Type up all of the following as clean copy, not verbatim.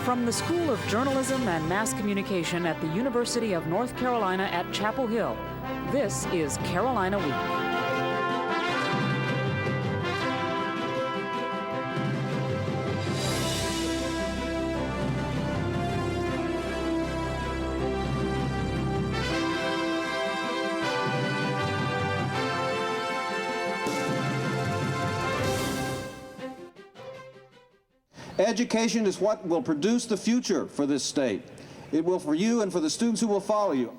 From the School of Journalism and Mass Communication at the University of North Carolina at Chapel Hill, this is Carolina Week. Education is what will produce the future for this state. It will for you and for the students who will follow you.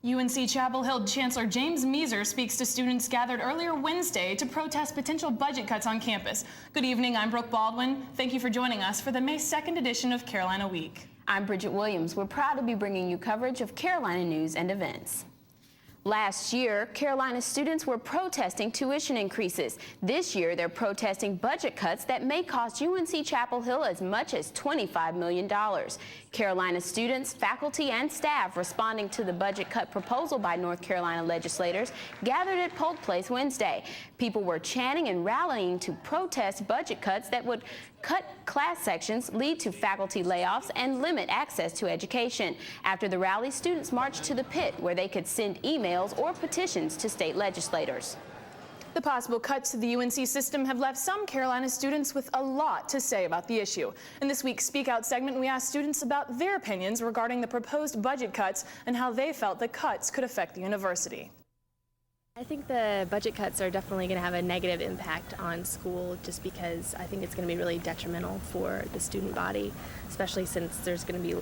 UNC-Chapel Hill Chancellor James Measer speaks to students gathered earlier Wednesday to protest potential budget cuts on campus. Good evening, I'm Brooke Baldwin. Thank you for joining us for the May 2nd edition of Carolina Week. I'm Bridget Williams. We're proud to be bringing you coverage of Carolina news and events. Last year, Carolina students were protesting tuition increases. This year, they're protesting budget cuts that may cost UNC-Chapel Hill as much as $25 million. Carolina students, faculty, and staff responding to the budget cut proposal by North Carolina legislators gathered at Polk Place Wednesday. People were chanting and rallying to protest budget cuts that would cut class sections, lead to faculty layoffs, and limit access to education. After the rally, students marched to the pit where they could send emails or petitions to state legislators. The possible cuts to the UNC system have left some Carolina students with a lot to say about the issue. In this week's Speak Out segment, we asked students about their opinions regarding the proposed budget cuts and how they felt the cuts could affect the university. I think the budget cuts are definitely going to have a negative impact on school just because I think it's going to be really detrimental for the student body, especially since there's going to be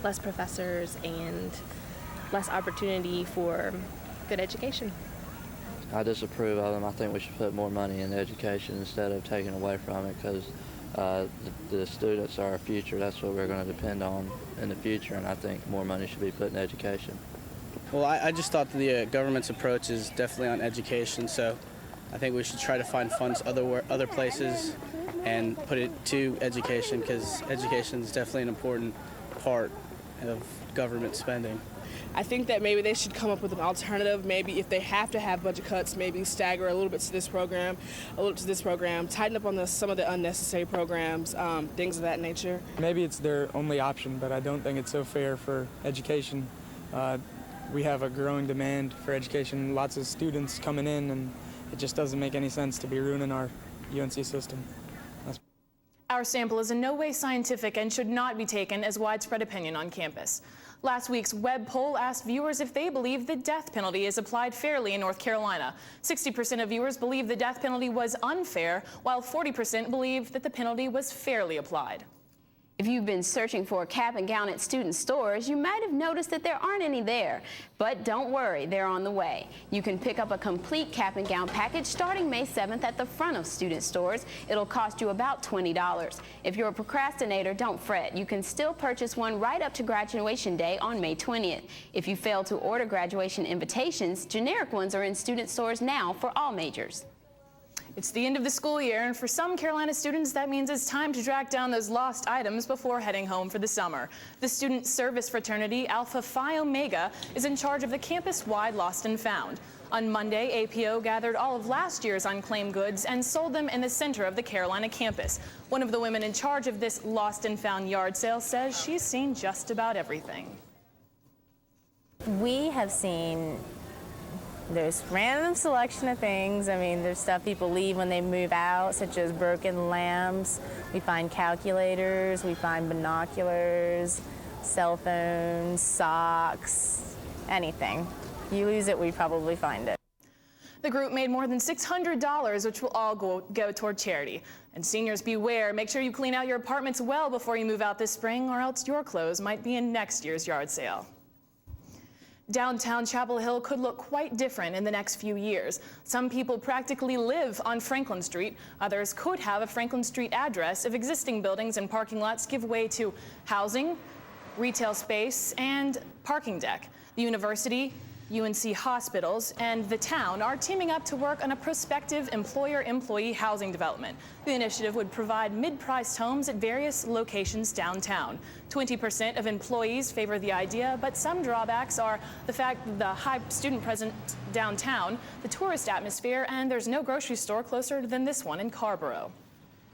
less professors and less opportunity for good education. I disapprove of them. I think we should put more money in education instead of taking away from it because the students are our future. That's what we're going to depend on in the future, and I think more money should be put in education. Well, I just thought the government's approach is definitely on education, so I think we should try to find funds other places and put it to education because education is definitely an important part of government spending. I think that maybe they should come up with an alternative. Maybe if they have to have budget cuts, maybe stagger a little bit to this program, a little to this program, tighten up on some of the unnecessary programs, things of that nature. Maybe it's their only option, but I don't think it's so fair for education. We have a growing demand for education, lots of students coming in, and it just doesn't make any sense to be ruining our UNC system. Our sample is in no way scientific and should not be taken as widespread opinion on campus. Last week's web poll asked viewers if they believe the death penalty is applied fairly in North Carolina. 60% of viewers believe the death penalty was unfair, while 40% believe that the penalty was fairly applied. If you've been searching for a cap and gown at student stores, you might have noticed that there aren't any there. But don't worry, they're on the way. You can pick up a complete cap and gown package starting May 7th at the front of student stores. It'll cost you about $20. If you're a procrastinator, don't fret. You can still purchase one right up to graduation day on May 20th. If you fail to order graduation invitations, generic ones are in student stores now for all majors. It's the end of the school year, and for some Carolina students, that means it's time to track down those lost items before heading home for the summer. The student service fraternity, Alpha Phi Omega, is in charge of the campus-wide Lost and Found. On Monday, APO gathered all of last year's unclaimed goods and sold them in the center of the Carolina campus. One of the women in charge of this Lost and Found yard sale says she's seen just about everything. We have seen there's random selection of things. I mean, there's stuff people leave when they move out, such as broken lamps. We find calculators, we find binoculars, cell phones, socks, anything. You lose it, we probably find it. The group made more than $600, which will all go toward charity. And seniors beware, make sure you clean out your apartments well before you move out this spring, or else your clothes might be in next year's yard sale. Downtown Chapel Hill could look quite different in the next few years. Some people practically live on Franklin Street. Others could have a Franklin Street address if existing buildings and parking lots give way to housing, retail space, and parking deck. The university, UNC hospitals, and the town are teaming up to work on a prospective employer-employee housing development. The initiative would provide mid-priced homes at various locations downtown. 20% of employees favor the idea, but some drawbacks are the fact that the high student presence downtown, the tourist atmosphere, and there's no grocery store closer than this one in Carborough.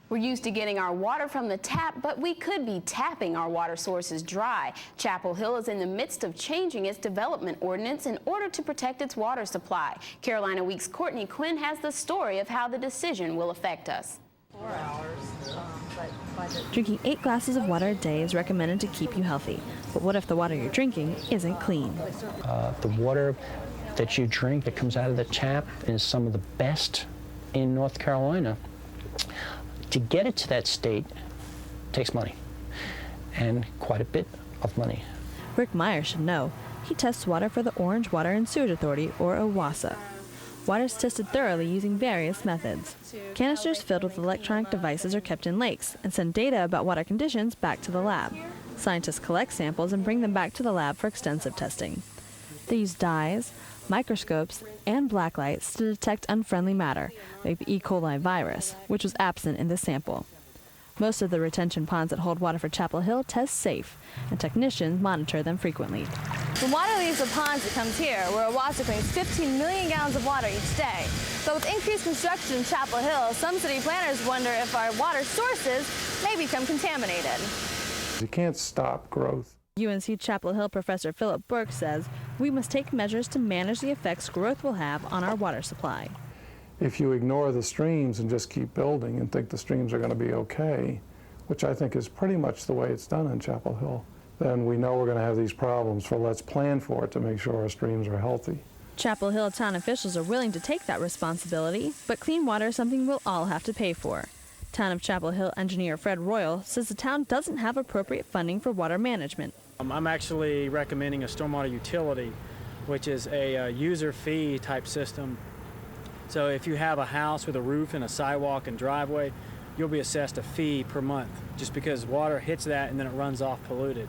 We're used to getting our water from the tap, but we could be tapping our water sources dry. Chapel Hill is in the midst of changing its development ordinance in order to protect its water supply. Carolina Week's Courtney Quinn has the story of how the decision will affect us. Drinking 8 glasses of water a day is recommended to keep you healthy. But what if the water you're drinking isn't clean? The water that you drink that comes out of the tap is some of the best in North Carolina. To get it to that state takes money, and quite a bit of money. Rick Meyer should know. He tests water for the Orange Water and Sewage Authority, or OWASA. Water is tested thoroughly using various methods. Canisters filled with electronic devices are kept in lakes and send data about water conditions back to the lab. Scientists collect samples and bring them back to the lab for extensive testing. They use dyes, microscopes, and black lights to detect unfriendly matter, like the E. coli virus, which was absent in the sample. Most of the retention ponds that hold water for Chapel Hill test safe, and technicians monitor them frequently. When water leaves the ponds, it comes here, where OWASA cleans 15 million gallons of water each day. But with increased construction in Chapel Hill, some city planners wonder if our water sources may become contaminated. You can't stop growth. UNC-Chapel Hill professor Philip Burke says we must take measures to manage the effects growth will have on our water supply. If you ignore the streams and just keep building and think the streams are going to be okay, which I think is pretty much the way it's done in Chapel Hill, then we know we're going to have these problems, so let's plan for it to make sure our streams are healthy. Chapel Hill town officials are willing to take that responsibility, but clean water is something we'll all have to pay for. Town of Chapel Hill engineer Fred Royal says the town doesn't have appropriate funding for water management. I'm actually recommending a stormwater utility, which is a user fee type system. So if you have a house with a roof and a sidewalk and driveway, you'll be assessed a fee per month just because water hits that and then it runs off polluted.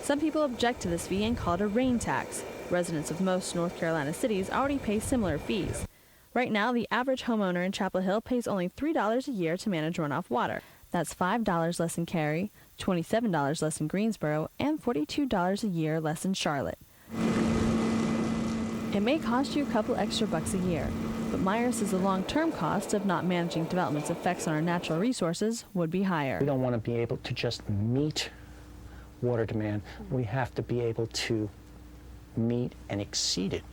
Some people object to this fee and call it a rain tax. Residents of most North Carolina cities already pay similar fees. Right now, the average homeowner in Chapel Hill pays only $3 a year to manage runoff water. That's $5 less in Cary, $27 less in Greensboro, and $42 a year less in Charlotte. It may cost you a couple extra bucks a year, but Meyer says the long-term cost of not managing development's effects on our natural resources would be higher. We don't want to be able to just meet water demand. We have to be able to meet and exceed it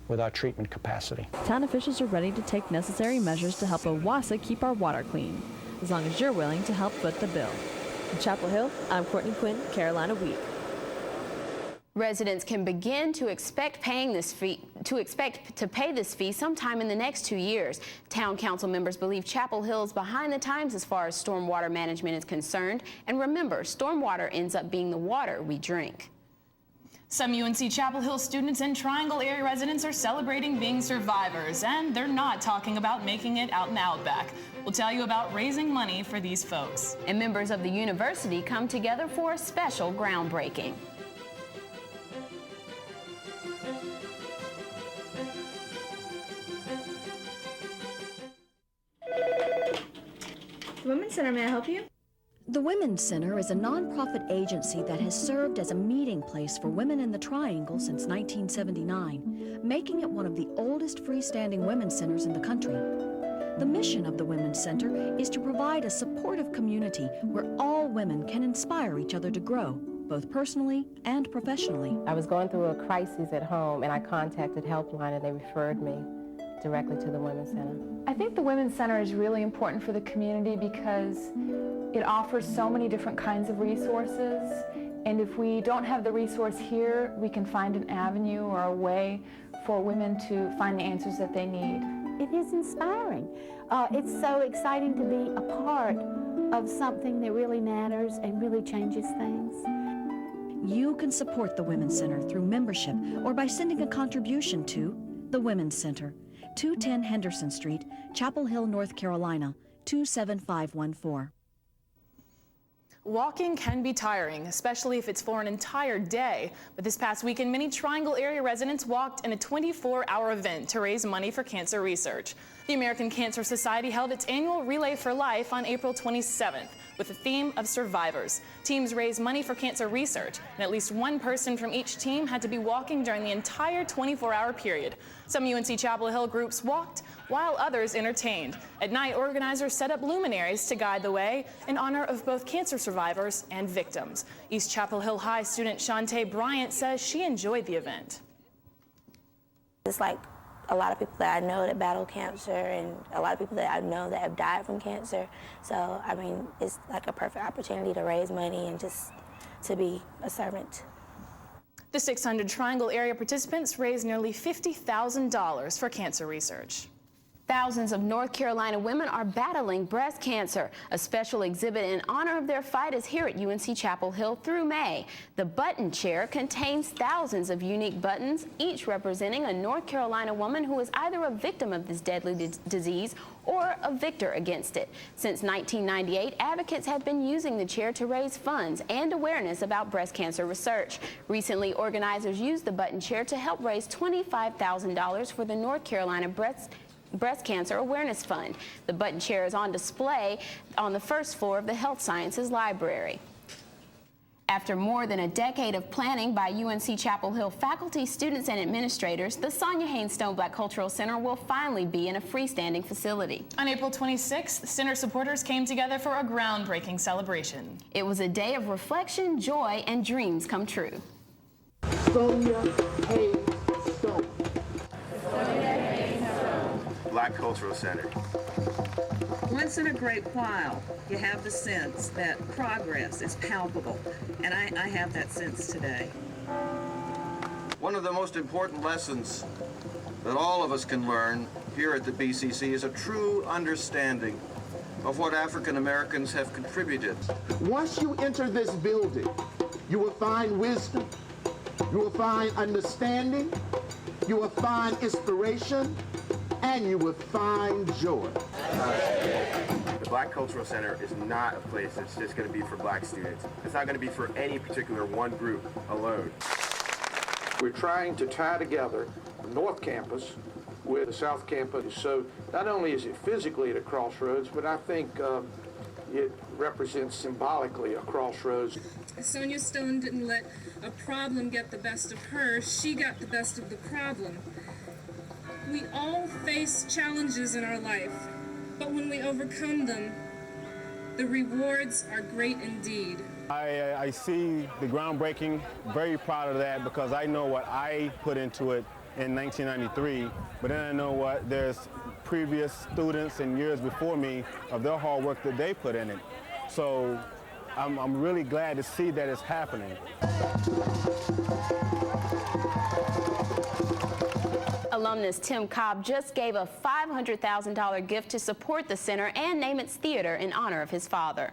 with our treatment capacity. Town officials are ready to take necessary measures to help OWASA keep our water clean, as long as you're willing to help foot the bill. In Chapel Hill, I'm Courtney Quinn, Carolina Week. Residents can begin to expect to pay this fee sometime in the next 2 years. Town council members believe Chapel Hill is behind the times as far as stormwater management is concerned. And remember, stormwater ends up being the water we drink. Some UNC-Chapel Hill students and Triangle area residents are celebrating being survivors, and they're not talking about making it out in the Outback. We'll tell you about raising money for these folks. And members of the university come together for a special groundbreaking. The Women's Center, may I help you? The Women's Center is a nonprofit agency that has served as a meeting place for women in the Triangle since 1979, making it one of the oldest freestanding women's centers in the country. The mission of the Women's Center is to provide a supportive community where all women can inspire each other to grow, both personally and professionally. I was going through a crisis at home and I contacted Helpline and they referred me directly to the Women's Center. I think the Women's Center is really important for the community because it offers so many different kinds of resources, and if we don't have the resource here, we can find an avenue or a way for women to find the answers that they need. It is inspiring. It's so exciting to be a part of something that really matters and really changes things. You can support the Women's Center through membership or by sending a contribution to the Women's Center, 210 Henderson Street, Chapel Hill, North Carolina, 27514. Walking can be tiring, especially if it's for an entire day. But this past weekend, many Triangle area residents walked in a 24-hour event to raise money for cancer research. The American Cancer Society held its annual Relay for Life on April 27th with the theme of survivors. Teams raised money for cancer research, and at least one person from each team had to be walking during the entire 24-hour period. Some UNC-Chapel Hill groups walked, while others entertained. At night, organizers set up luminaries to guide the way in honor of both cancer survivors and victims. East Chapel Hill High student Shantae Bryant says she enjoyed the event. It's like a lot of people that I know that battle cancer and a lot of people that I know that have died from cancer. So, I mean, it's like a perfect opportunity to raise money and just to be a servant. The 600 Triangle area participants raised nearly $50,000 for cancer research. Thousands of North Carolina women are battling breast cancer. A special exhibit in honor of their fight is here at UNC-Chapel Hill through May. The button chair contains thousands of unique buttons, each representing a North Carolina woman who is either a victim of this deadly disease or a victor against it. Since 1998, advocates have been using the chair to raise funds and awareness about breast cancer research. Recently, organizers used the button chair to help raise $25,000 for the North Carolina Breast Cancer Awareness Fund. The button chair is on display on the first floor of the Health Sciences Library. After more than a decade of planning by UNC-Chapel Hill faculty, students, and administrators, the Sonia Haynes Stone Black Cultural Center will finally be in a freestanding facility. On April 26th, center supporters came together for a groundbreaking celebration. It was a day of reflection, joy, and dreams come true. Sonia Haynes Stone. Black Cultural Center. Once in a great while, you have the sense that progress is palpable, and I have that sense today. One of the most important lessons that all of us can learn here at the BCC is a true understanding of what African Americans have contributed. Once you enter this building, you will find wisdom, you will find understanding, you will find inspiration, and you will find joy. The Black Cultural Center is not a place that's just going to be for black students. It's not going to be for any particular one group alone. We're trying to tie together the North Campus with the South Campus. So not only is it physically at a crossroads, but I think it represents symbolically a crossroads. Sonia Stone didn't let a problem get the best of her. She got the best of the problem. We all face challenges in our life, but when we overcome them, the rewards are great indeed. I see the groundbreaking, very proud of that because I know what I put into it in 1993, but then I know what there's previous students and years before me of their hard work that they put in it. So I'm really glad to see that it's happening. Alumnus Tim Cobb just gave a $500,000 gift to support the center and name its theater in honor of his father.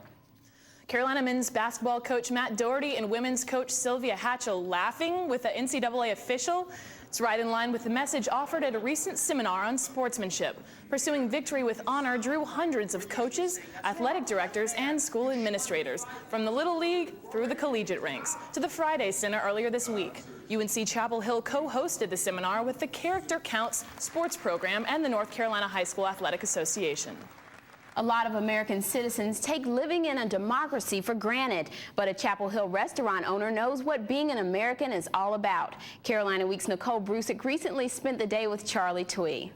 Carolina men's basketball coach Matt Doherty and women's coach Sylvia Hatchell laughing with the NCAA official. It's right in line with the message offered at a recent seminar on sportsmanship. Pursuing victory with honor drew hundreds of coaches, athletic directors, and school administrators from the Little League through the collegiate ranks to the Friday Center earlier this week. UNC-Chapel Hill co-hosted the seminar with the Character Counts sports program and the North Carolina High School Athletic Association. A lot of American citizens take living in a democracy for granted, but a Chapel Hill restaurant owner knows what being an American is all about. Carolina Week's Nicole Brusick recently spent the day with Charlie Twee.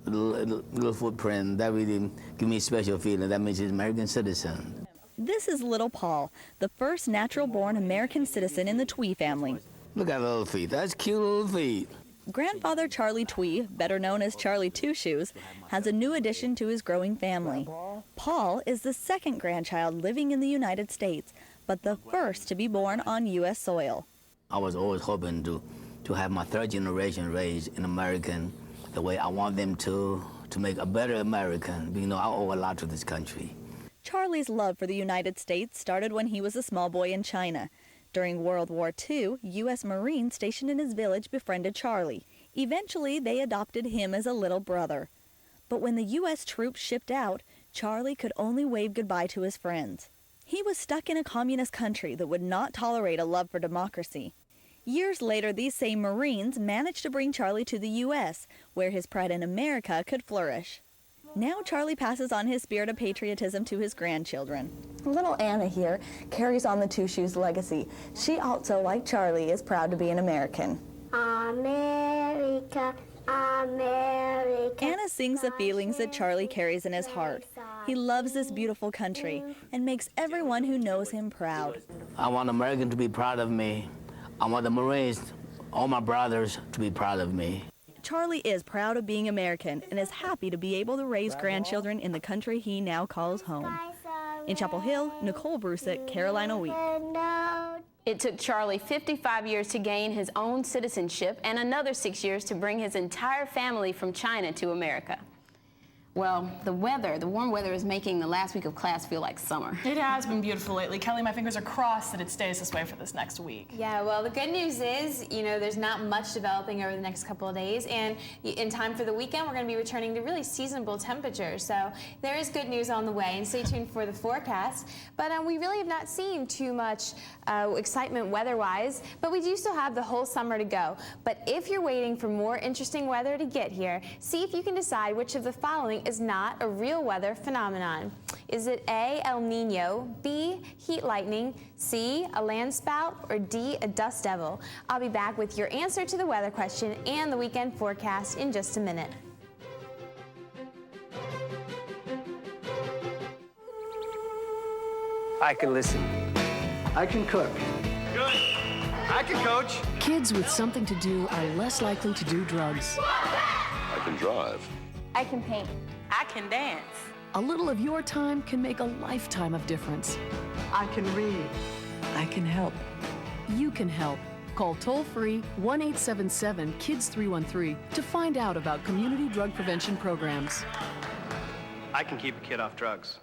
Little footprint, that really gives me a special feeling. That means he's an American citizen. This is little Paul, the first natural-born American citizen in the Twee family. Look at little feet. That's cute little feet. Grandfather Charlie Twee, better known as Charlie Two Shoes, has a new addition to his growing family. Paul is the second grandchild living in the United States, but the first to be born on U.S. soil. I was always hoping to have my third generation raised in American the way I want them to make a better American. You know, I owe a lot to this country. Charlie's love for the United States started when he was a small boy in China. During World War II, U.S. Marines stationed in his village befriended Charlie. Eventually, they adopted him as a little brother. But when the U.S. troops shipped out, Charlie could only wave goodbye to his friends. He was stuck in a communist country that would not tolerate a love for democracy. Years later, these same Marines managed to bring Charlie to the U.S., where his pride in America could flourish. Now Charlie passes on his spirit of patriotism to his grandchildren. Little Anna here carries on the Two Shoes legacy. She also, like Charlie, is proud to be an American. America, America. Anna sings the feelings that Charlie carries in his heart. He loves this beautiful country and makes everyone who knows him proud. I want Americans to be proud of me. I want the Marines, all my brothers, to be proud of me. Charlie is proud of being American and is happy to be able to raise grandchildren in the country he now calls home. In Chapel Hill, Nicole Brusick, Carolina Week. It took Charlie 55 years to gain his own citizenship and another 6 years to bring his entire family from China to America. Well, the warm weather is making the last week of class feel like summer. It has been beautiful lately. Kelly, my fingers are crossed that it stays this way for this next week. Yeah, well, the good news is, there's not much developing over the next couple of days, and in time for the weekend, we're going to be returning to really seasonable temperatures. So there is good news on the way, and stay tuned for the forecast. But we really have not seen too much excitement weather-wise, but we do still have the whole summer to go. But if you're waiting for more interesting weather to get here, see if you can decide which of the following is not a real weather phenomenon. Is it A, El Nino, B, heat lightning, C, a land spout, or D, a dust devil? I'll be back with your answer to the weather question and the weekend forecast in just a minute. I can listen. I can cook. Good. I can coach. Kids with something to do are less likely to do drugs. I can drive. I can paint. I can dance. A little of your time can make a lifetime of difference. I can read. I can help. You can help. Call toll-free 1-877-KIDS-313 to find out about community drug prevention programs. I can keep a kid off drugs.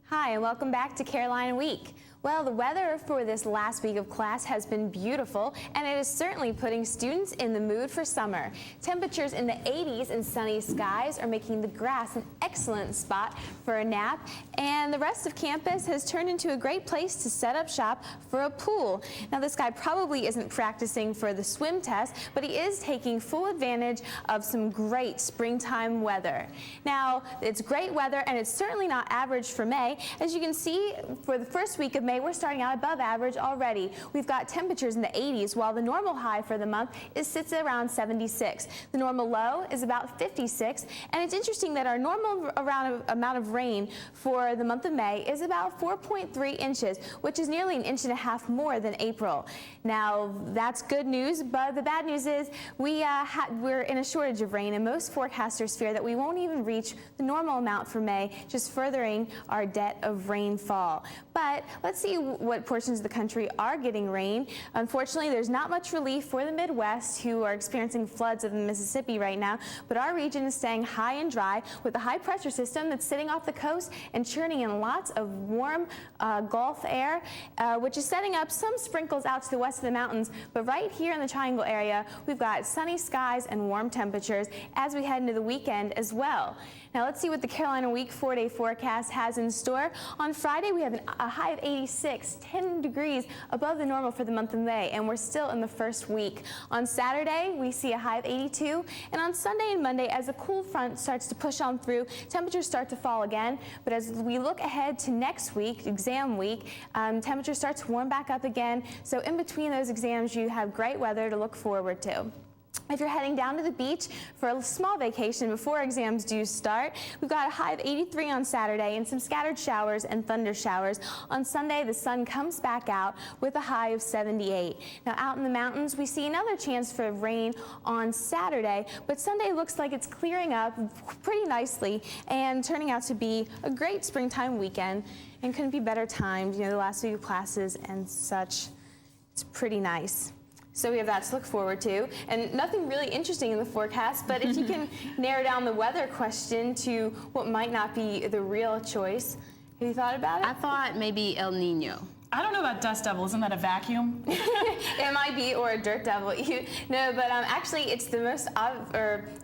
Hi, and welcome back to Carolina Week. Well, the weather for this last week of class has been beautiful, and it is certainly putting students in the mood for summer. Temperatures in the 80s and sunny skies are making the grass an excellent spot for a nap, and the rest of campus has turned into a great place to set up shop for a pool. Now, this guy probably isn't practicing for the swim test, but he is taking full advantage of some great springtime weather. Now, it's great weather, and it's certainly not average for May. As you can see, for the first week of May, we're starting out above average already. We've got temperatures in the 80s, while the normal high for the month sits at around 76. The normal low is about 56, and it's interesting that our normal amount of rain for the month of May is about 4.3 inches, which is nearly 1.5 inches more than April. Now, that's good news, but the bad news is we're in a shortage of rain, and most forecasters fear that we won't even reach the normal amount for May, just furthering our debt of rainfall. But let's see what portions of the country are getting rain. Unfortunately, there's not much relief for the Midwest, who are experiencing floods of the Mississippi right now, but our region is staying high and dry with a high pressure system that's sitting off the coast and churning in lots of warm Gulf air, which is setting up some sprinkles out to the west of the mountains. But right here in the Triangle area, we've got sunny skies and warm temperatures as we head into the weekend as well. Now let's see what the Carolina Week 4-day forecast has in store. On Friday, we have a high of 86, 10 degrees above the normal for the month of May, and we're still in the first week. On Saturday, we see a high of 82, and on Sunday and Monday, as the cool front starts to push on through, temperatures start to fall again. But as we look ahead to next week, exam week, temperatures start to warm back up again. So in between those exams, you have great weather to look forward to. If you're heading down to the beach for a small vacation before exams do start, we've got a high of 83 on Saturday and some scattered showers and thunder showers. On Sunday, the sun comes back out with a high of 78. Now, out in the mountains, we see another chance for rain on Saturday, but Sunday looks like it's clearing up pretty nicely and turning out to be a great springtime weekend, and couldn't be better timed, the last week of classes and such. It's pretty nice. So we have that to look forward to, and nothing really interesting in the forecast, but if you can narrow down the weather question to what might not be the real choice. Have you thought about it? I thought maybe El Nino. I don't know about dust devil. Isn't that a vacuum? It might be, or a dirt devil. No, but actually, it's the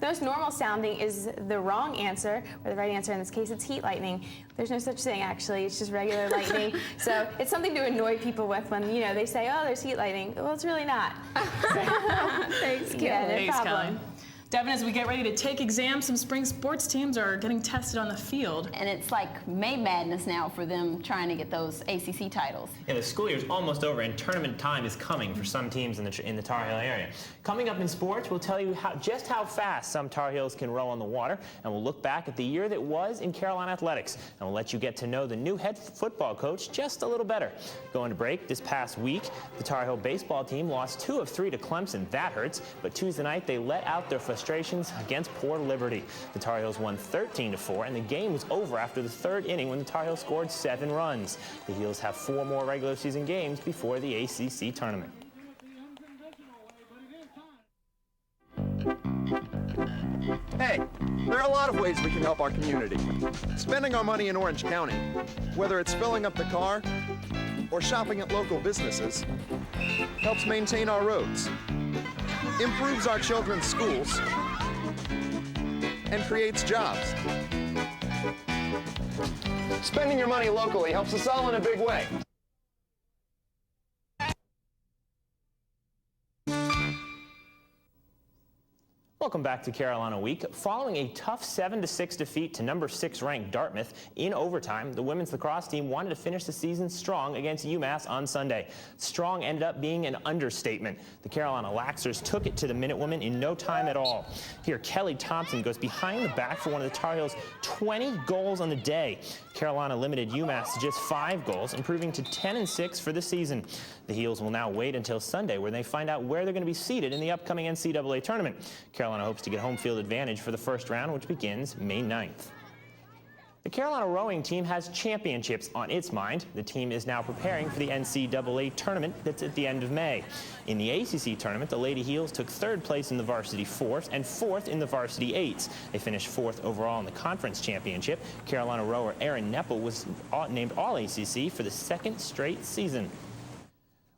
most normal sounding is the wrong answer, or the right answer. In this case, it's heat lightning. There's no such thing, actually. It's just regular lightning. So it's something to annoy people with when they say, "Oh, there's heat lightning." Well, it's really not. Thanks, Kelly. Yeah, no problem. Kelly. Devin, as we get ready to take exams, some spring sports teams are getting tested on the field. And it's like May Madness now for them trying to get those ACC titles. Yeah, the school year is almost over and tournament time is coming for some teams in the Tar Heel area. Coming up in sports, we'll tell you just how fast some Tar Heels can row on the water, and we'll look back at the year that was in Carolina athletics, and we'll let you get to know the new head football coach just a little better. Going to break, this past week, the Tar Heel baseball team lost 2 of 3 to Clemson. That hurts, but Tuesday night they let out their frustrations against Port Liberty. The Tar Heels won 13-4, and the game was over after the 3rd inning when the Tar Heels scored 7 runs. The Heels have 4 more regular season games before the ACC tournament. Hey, there are a lot of ways we can help our community. Spending our money in Orange County, whether it's filling up the car or shopping at local businesses, helps maintain our roads, improves our children's schools, and creates jobs. Spending your money locally helps us all in a big way. Welcome back to Carolina Week. Following a tough 7-6 defeat to number 6 ranked Dartmouth in overtime, the women's lacrosse team wanted to finish the season strong against UMass on Sunday. Strong ended up being an understatement. The Carolina Laxers took it to the Minutewomen in no time at all. Here, Kelly Thompson goes behind the back for one of the Tar Heels' 20 goals on the day. Carolina limited UMass to just 5 goals, improving to 10-6 for the season. The Heels will now wait until Sunday, where they find out where they're going to be seated in the upcoming NCAA tournament. Carolina hopes to get home field advantage for the first round, which begins May 9th. The Carolina rowing team has championships on its mind. The team is now preparing for the NCAA tournament that's at the end of May. In the ACC tournament, the Lady Heels took 3rd place in the varsity 4s and 4th in the varsity 8s. They finished 4th overall in the conference championship. Carolina rower Aaron Neppel was named All-ACC for the 2nd straight season.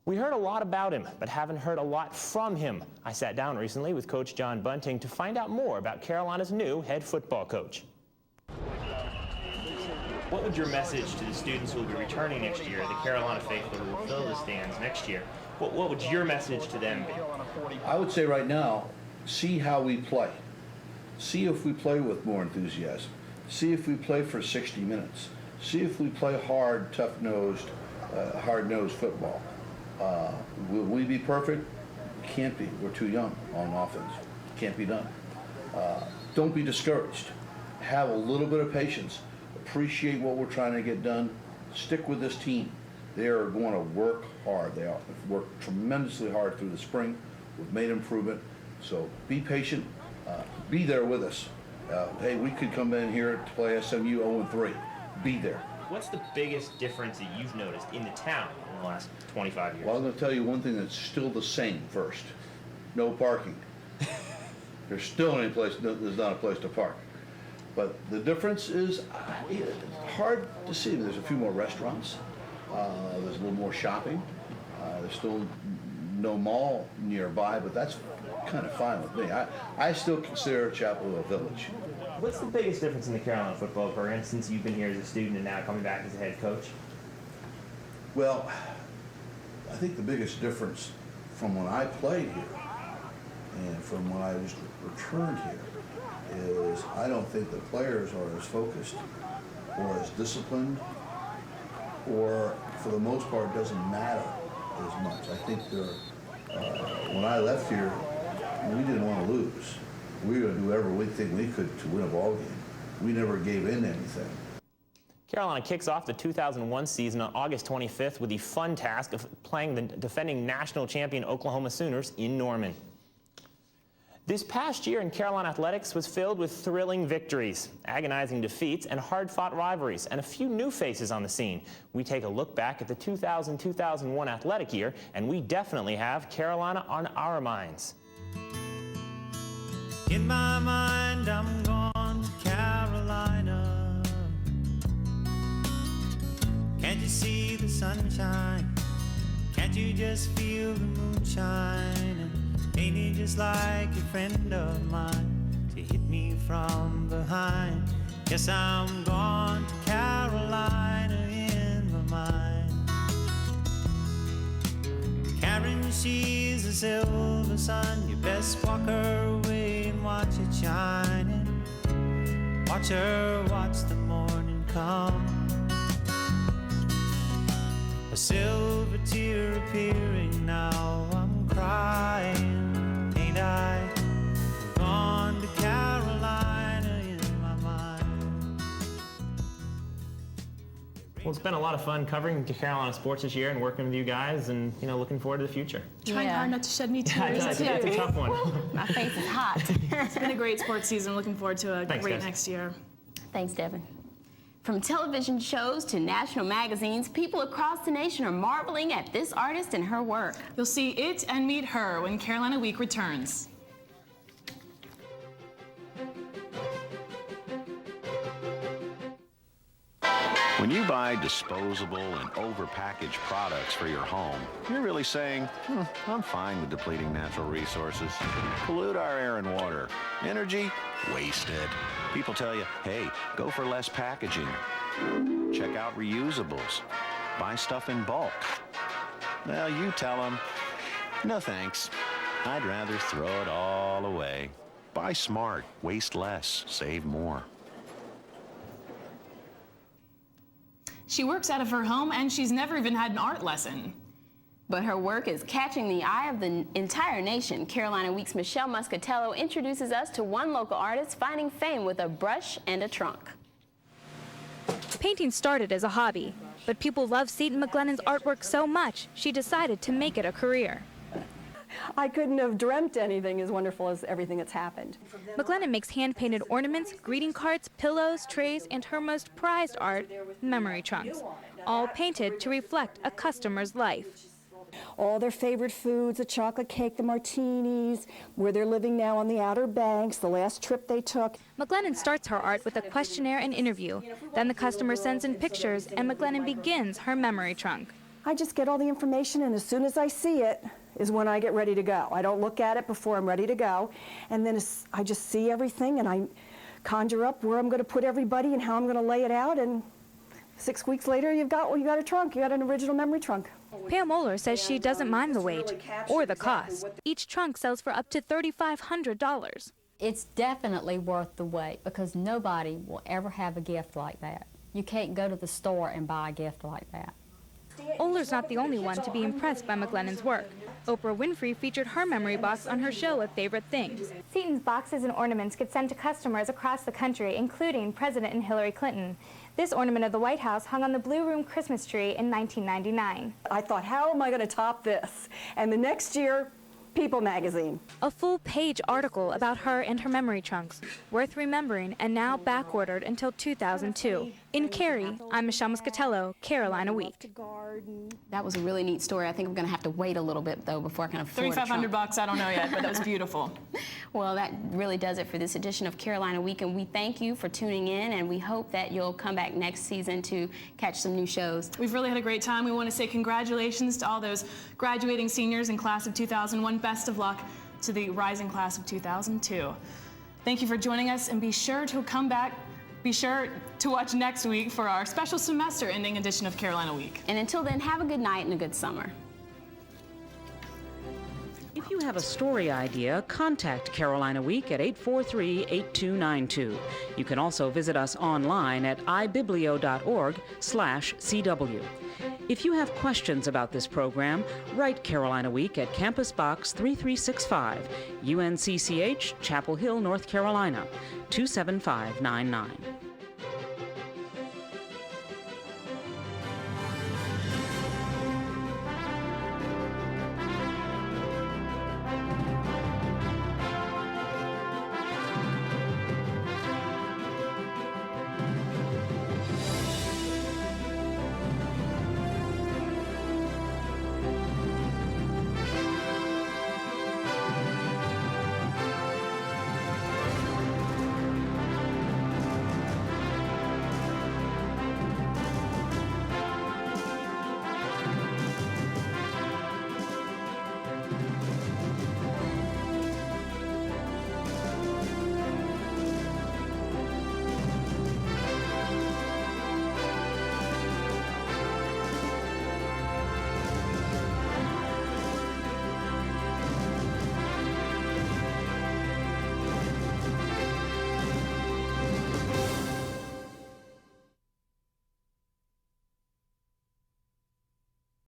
We heard a lot about him, but haven't heard a lot from him. I sat down recently with Coach John Bunting to find out more about Carolina's new head football coach. What would your message to the students who will be returning next year, the Carolina faithful who will fill the stands next year, what would your message to them be? I would say right now, see how we play. See if we play with more enthusiasm. See if we play for 60 minutes. See if we play hard, tough-nosed, hard-nosed football. Will we be perfect? Can't be. We're too young on offense. Can't be done. Don't be discouraged. Have a little bit of patience. Appreciate what we're trying to get done. Stick with this team. They are going to work hard. They have worked tremendously hard through the spring. We've made improvement. So be patient. Be there with us. Hey, we could come in here to play SMU 0-3. Be there. What's the biggest difference that you've noticed in the town in the last 25 years? Well, I'm going to tell you one thing that's still the same first. No parking. There's still there's not a place to park. But the difference is hard to see. There's a few more restaurants. There's a little more shopping. There's still no mall nearby, but that's kind of fine with me. I still consider Chapel Hill a village. What's the biggest difference in the Carolina football program since you've been here as a student and now coming back as a head coach? Well, I think the biggest difference from when I played here and from when I was returned here is I don't think the players are as focused or as disciplined, or for the most part it doesn't matter as much. I think when I left here, we didn't want to lose. We were going to do everything we could to win a ball game. We never gave in anything. Carolina kicks off the 2001 season on August 25th with the fun task of playing the defending national champion Oklahoma Sooners in Norman. This past year in Carolina athletics was filled with thrilling victories, agonizing defeats, and hard-fought rivalries, and a few new faces on the scene. We take a look back at the 2000-2001 athletic year, and we definitely have Carolina on our minds. In my mind, I'm gone to Carolina. Can't you see the sunshine? Can't you just feel the moonshine? And ain't it just like a friend of mine to hit me from behind? Guess I'm gone to Carolina in my mind. Karen, she's a silver sun. You best walk her away and watch it shining. Watch her watch the morning come. A silver tear appearing now. I'm crying, ain't I? I'm gone to Carolina in my mind. Well, it's been a lot of fun covering Carolina sports this year and working with you guys, and looking forward to the future. Trying hard not to shed any tears. It's a tough one. My face is hot. It's been a great sports season. Looking forward to a great next year. Thanks, Devin. From television shows to national magazines, people across the nation are marveling at this artist and her work. You'll see it and meet her when Carolina Week returns. When you buy disposable and overpackaged products for your home, you're really saying, I'm fine with depleting natural resources. Pollute our air and water. Energy? Wasted. People tell you, hey, go for less packaging. Check out reusables. Buy stuff in bulk. Well, you tell them, no thanks. I'd rather throw it all away. Buy smart. Waste less. Save more. She works out of her home, and she's never even had an art lesson. But her work is catching the eye of the entire nation. Carolina Week's Michelle Muscatello introduces us to one local artist finding fame with a brush and a trunk. Painting started as a hobby, but people love Seton McGlennon's artwork so much, she decided to make it a career. I couldn't have dreamt anything as wonderful as everything that's happened. McGlennon makes hand-painted ornaments, greeting cards, pillows, trays, and her most prized art, memory trunks, all painted to reflect a customer's life. All their favorite foods, the chocolate cake, the martinis, where they're living now on the Outer Banks, the last trip they took. McGlennon starts her art with a questionnaire and interview. Then the customer sends in pictures, and McGlennon begins her memory trunk. I just get all the information, and as soon as I see it is when I get ready to go. I don't look at it before I'm ready to go, and then I just see everything, and I conjure up where I'm going to put everybody and how I'm going to lay it out, and 6 weeks later, you got a trunk. You got an original memory trunk. Pam Moeller says she doesn't mind the wait or the cost. Each trunk sells for up to $3,500. It's definitely worth the wait because nobody will ever have a gift like that. You can't go to the store and buy a gift like that. Oler's not the only one to be impressed by McGlennon's work. Oprah Winfrey featured her memory box on her show of favorite things. Seton's boxes and ornaments get sent to customers across the country, including President and Hillary Clinton. This ornament of the White House hung on the Blue Room Christmas tree in 1999. I thought, how am I going to top this? And the next year, People magazine. A full-page article about her and her memory trunks, worth remembering and now back-ordered until 2002. In Cary, I'm Michelle Muscatello, Carolina Week. That was a really neat story. I think I'm going to have to wait a little bit, though, before I can afford $3,500, I don't know yet, but that was beautiful. Well, that really does it for this edition of Carolina Week, and we thank you for tuning in, and we hope that you'll come back next season to catch some new shows. We've really had a great time. We want to say congratulations to all those graduating seniors in class of 2001. Best of luck to the rising class of 2002. Thank you for joining us, and be sure to come back. Be sure to watch next week for our special semester-ending edition of Carolina Week. And until then, have a good night and a good summer. If you have a story idea, contact Carolina Week at 843-8292. You can also visit us online at ibiblio.org/CW. If you have questions about this program, write Carolina Week at Campus Box 3365, UNC-Chapel Hill, North Carolina, 27599.